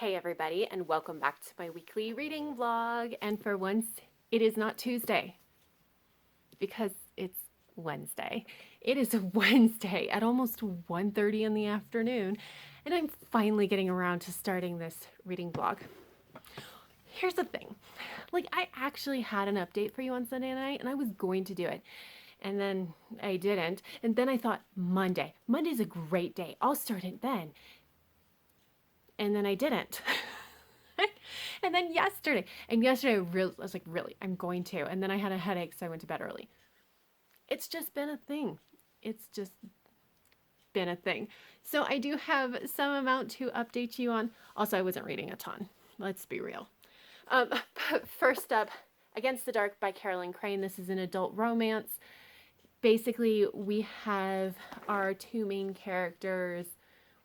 Hey everybody, and welcome back to my weekly reading vlog. And for once, it is not Tuesday because it's Wednesday. It is a Wednesday at almost 1:30 in the afternoon, and I'm finally getting around to starting this reading vlog. Here's the thing. I actually had an update for you on Sunday night, and I was going to do it. And then I didn't. And then I thought, Monday. Monday's a great day. I'll start it then. And then I didn't. And then yesterday, I was like, really, I'm going to. And then I had a headache, so I went to bed early. It's just been a thing. It's just been a thing. So I do have some amount to update you on. Also, I wasn't reading a ton. Let's be real. But first up, Against the Dark by Carolyn Crane. This is an adult romance. Basically, we have our two main characters.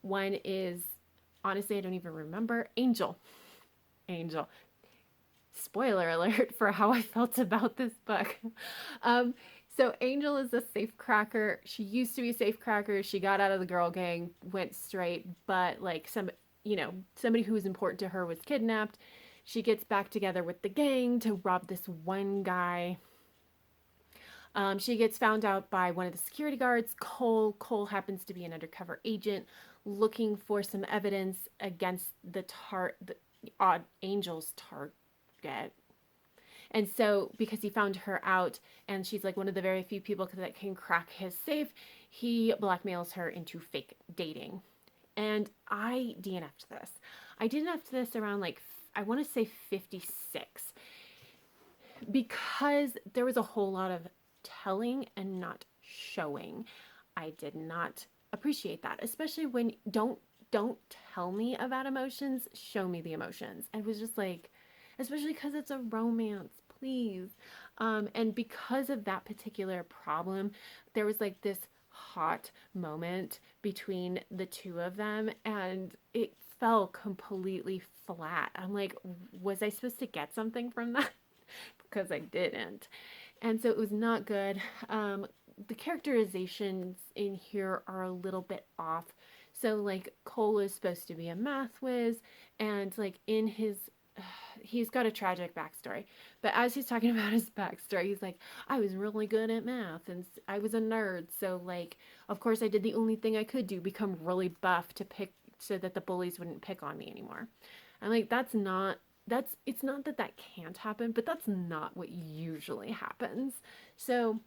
One is, honestly, I don't even remember, Angel. Spoiler alert for how I felt about this book. So Angel is a safecracker. She used to be a safecracker. She got out of the girl gang, went straight, but somebody who was important to her was kidnapped. She gets back together with the gang to rob this one guy. She gets found out by one of the security guards, Cole. Cole happens to be an undercover agent looking for some evidence against the odd Angel's target. And so, because he found her out, and she's like one of the very few people that can crack his safe, he blackmails her into fake dating. And I DNF'd this. I DNF'd this around I want to say 56. Because there was a whole lot of telling and not showing. I did not appreciate that, especially when don't tell me about emotions, show me the emotions. And it was just like, especially because it's a romance, please. And because of that particular problem, there was this hot moment between the two of them, and it fell completely flat. I'm like, was I supposed to get something from that? Because I didn't. And so it was not good. The characterizations in here are a little bit off. So Cole is supposed to be a math whiz, and in his he's got a tragic backstory. But as he's talking about his backstory, he's like, I was really good at math and I was a nerd. So of course I did the only thing I could do, become really buff so that the bullies wouldn't pick on me anymore. I'm like, it's not that can't happen, but that's not what usually happens. So,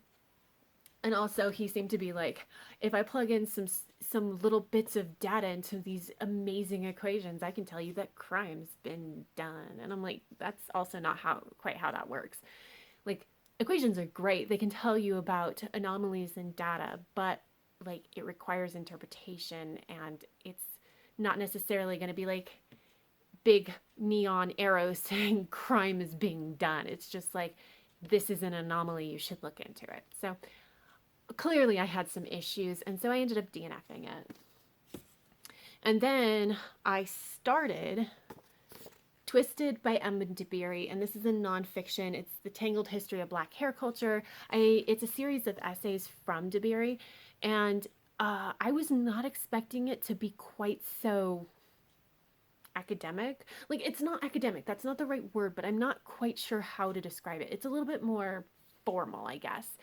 and also he seemed to be like, if I plug in some little bits of data into these amazing equations, I can tell you that crime's been done. And I'm like, that's also not quite how that works. Equations are great. They can tell you about anomalies in data, but it requires interpretation, and it's not necessarily going to be big neon arrows saying crime is being done. It's just this is an anomaly, you should look into it. So clearly I had some issues, and so I ended up DNFing it. And then I started Twisted by Dabiri, and this is a nonfiction. It's the Tangled History of Black Hair Culture. It's a series of essays from Dabiri, and I was not expecting it to be quite so academic. It's not academic, that's not the right word, but I'm not quite sure how to describe it. It's a little bit more formal, I guess.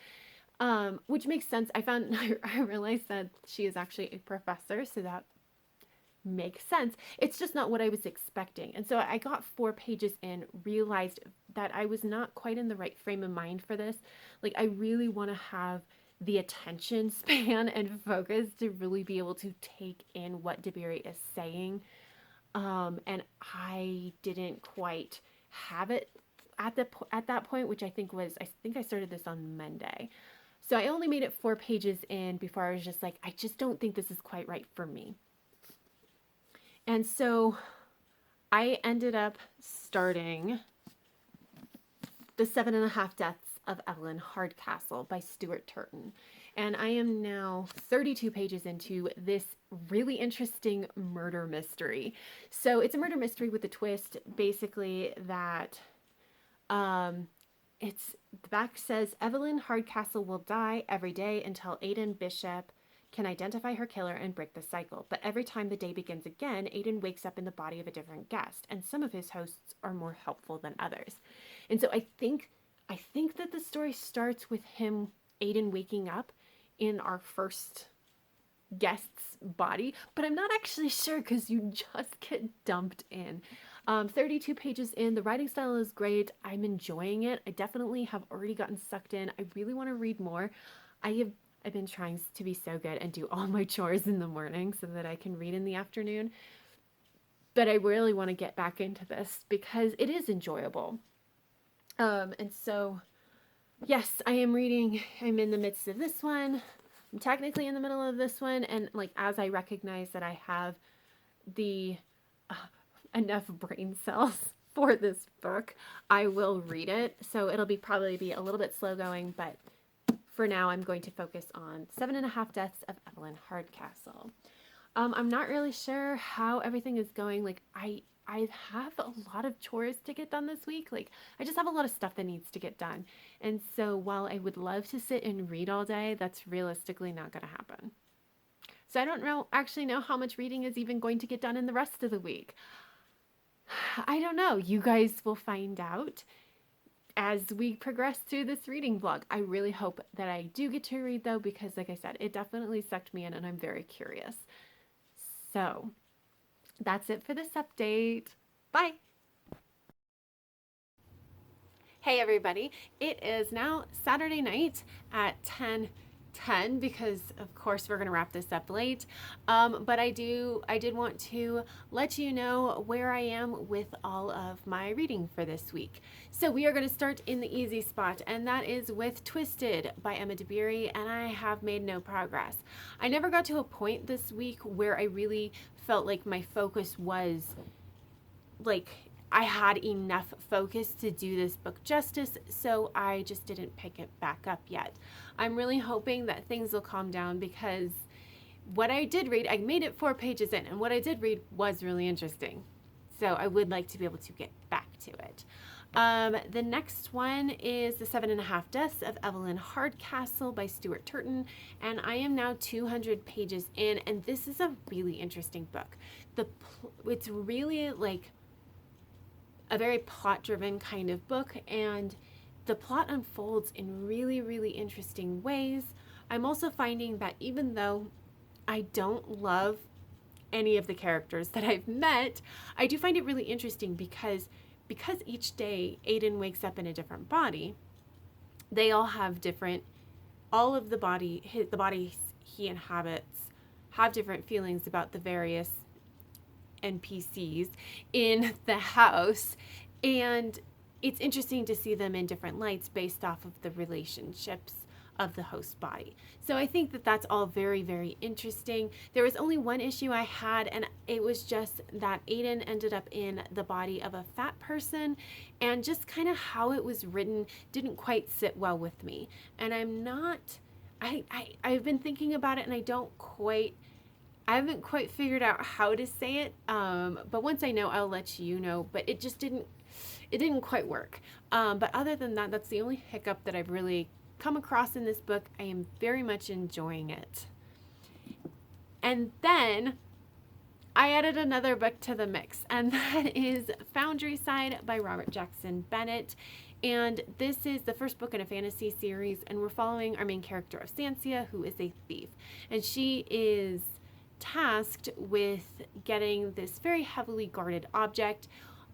Which makes sense. I realized that she is actually a professor, so that makes sense. It's just not what I was expecting. And so I got 4 pages in, realized that I was not quite in the right frame of mind for this. I really want to have the attention span and focus to really be able to take in what Dabiri is saying. And I didn't quite have it at that point, which I think I started this on Monday. So I only made it 4 pages in before I was just like, I just don't think this is quite right for me. And so I ended up starting The 7.5 Deaths of Evelyn, Hardcastle by Stuart Turton. And I am now 32 pages into this really interesting murder mystery. So it's a murder mystery with a twist, basically, that the back says, Evelyn Hardcastle will die every day until Aidan Bishop can identify her killer and break the cycle. But every time the day begins again, Aiden wakes up in the body of a different guest, and some of his hosts are more helpful than others. And so I think that the story starts with him, Aiden, waking up in our first guest's body, but I'm not actually sure because you just get dumped in. 32 pages in. The writing style is great. I'm enjoying it. I definitely have already gotten sucked in. I really want to read more. I've been trying to be so good and do all my chores in the morning so that I can read in the afternoon. But I really want to get back into this because it is enjoyable. And so, yes, I am reading. I'm in the midst of this one. I'm technically in the middle of this one. And like, as I recognize that I have the enough brain cells for this book, I will read it. So it'll probably be a little bit slow going, but for now I'm going to focus on 7.5 Deaths of Evelyn Hardcastle. I'm not really sure how everything is going. Like I have a lot of chores to get done this week. Like I just have a lot of stuff that needs to get done. And so while I would love to sit and read all day, that's realistically not going to happen. So I don't actually know how much reading is even going to get done in the rest of the week. I don't know. You guys will find out as we progress through this reading vlog. I really hope that I do get to read though, because like I said, it definitely sucked me in and I'm very curious. So that's it for this update. Bye. Hey everybody, it is now Saturday night at 10:10 because of course we're going to wrap this up late. But I did want to let you know where I am with all of my reading for this week. So we are going to start in the easy spot, and that is with Twisted by Emma Dabiri, and I have made no progress. I never got to a point this week where I really felt like my focus was like I had enough focus to do this book justice, so I just didn't pick it back up yet. I'm really hoping that things will calm down because what I did read, I made it 4 pages in, and what I did read was really interesting. So I would like to be able to get back to it. The next one is The 7.5 Deaths of Evelyn Hardcastle by Stuart Turton, and I am now 200 pages in, and this is a really interesting book. It's really like a very plot-driven kind of book, and the plot unfolds in really, really interesting ways. I'm also finding that even though I don't love any of the characters that I've met, I do find it really interesting because each day Aiden wakes up in a different body. They all have different, all of the bodies he inhabits have different feelings about the various NPCs in the house, and it's interesting to see them in different lights based off of the relationships of the host body. So I think that that's all very, very interesting. There was only one issue I had, and it was just that Aiden ended up in the body of a fat person, and just kind of how it was written didn't quite sit well with me. And I've been thinking about it, and I haven't quite figured out how to say it, but once I know, I'll let you know. But it just didn't quite work. But other than that, that's the only hiccup that I've really come across in this book. I am very much enjoying it. And then I added another book to the mix, and that is Foundryside by Robert Jackson Bennett. And this is the first book in a fantasy series, and we're following our main character of Sansia, who is a thief. And she is tasked with getting this very heavily guarded object,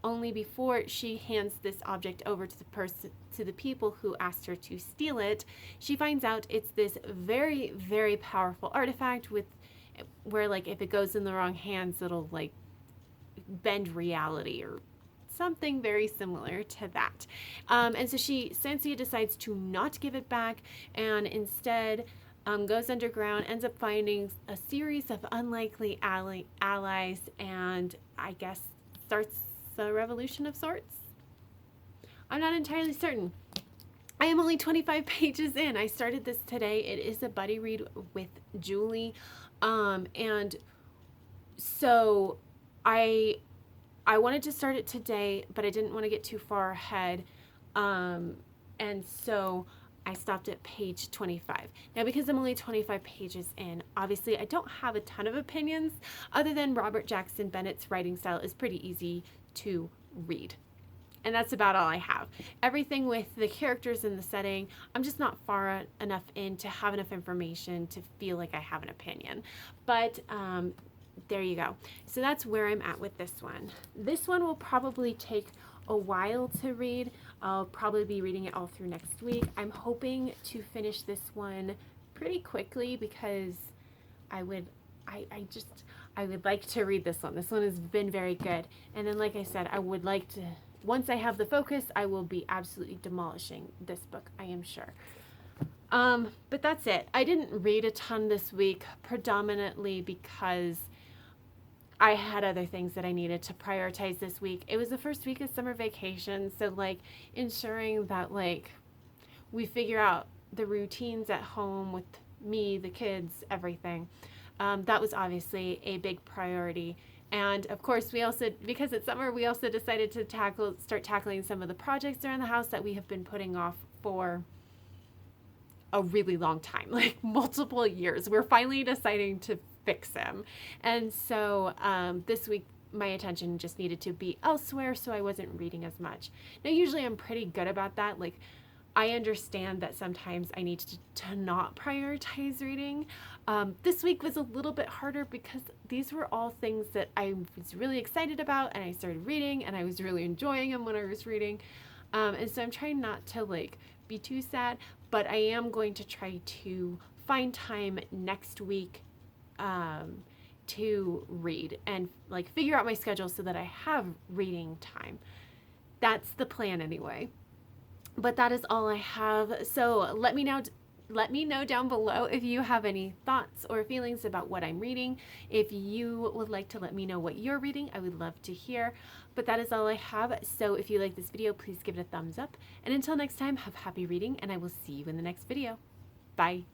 only before she hands this object over to the people who asked her to steal it, she finds out it's this very, very powerful artifact where like if it goes in the wrong hands, it'll like bend reality or something very similar to that. And so Sansia decides to not give it back, and instead goes underground, ends up finding a series of unlikely allies, and I guess starts a revolution of sorts. I'm not entirely certain. I am only 25 pages in. I started this today. It is a buddy read with Julie. And so I wanted to start it today, but I didn't want to get too far ahead. And so I stopped at page 25. Now, because I'm only 25 pages in, obviously I don't have a ton of opinions other than Robert Jackson Bennett's writing style is pretty easy to read. And that's about all I have. Everything with the characters and the setting, I'm just not far enough in to have enough information to feel like I have an opinion. But there you go. So that's where I'm at with this one. This one will probably take a while to read. I'll probably be reading it all through next week. I'm hoping to finish this one pretty quickly because I would like to read this one. This one has been very good. And then, like I said, I would like to, once I have the focus, I will be absolutely demolishing this book, I am sure. But that's it. I didn't read a ton this week, predominantly because I had other things that I needed to prioritize this week. It was the first week of summer vacation, so like ensuring that like we figure out the routines at home with me, the kids, everything. That was obviously a big priority. And of course, we also, because it's summer, we also decided to start tackling some of the projects around the house that we have been putting off for a really long time, like multiple years. We're finally deciding to fix him. And so this week, my attention just needed to be elsewhere, so I wasn't reading as much. Now, usually I'm pretty good about that. Like, I understand that sometimes I need to not prioritize reading. This week was a little bit harder because these were all things that I was really excited about, and I started reading, and I was really enjoying them when I was reading. And so I'm trying not to like be too sad, but I am going to try to find time next week to read and like figure out my schedule so that I have reading time. That's the plan anyway. But that is all I have. So let me know down below if you have any thoughts or feelings about what I'm reading. If you would like to let me know what you're reading, I would love to hear. But that is all I have. So if you like this video, please give it a thumbs up. And until next time, have happy reading, and I will see you in the next video. Bye.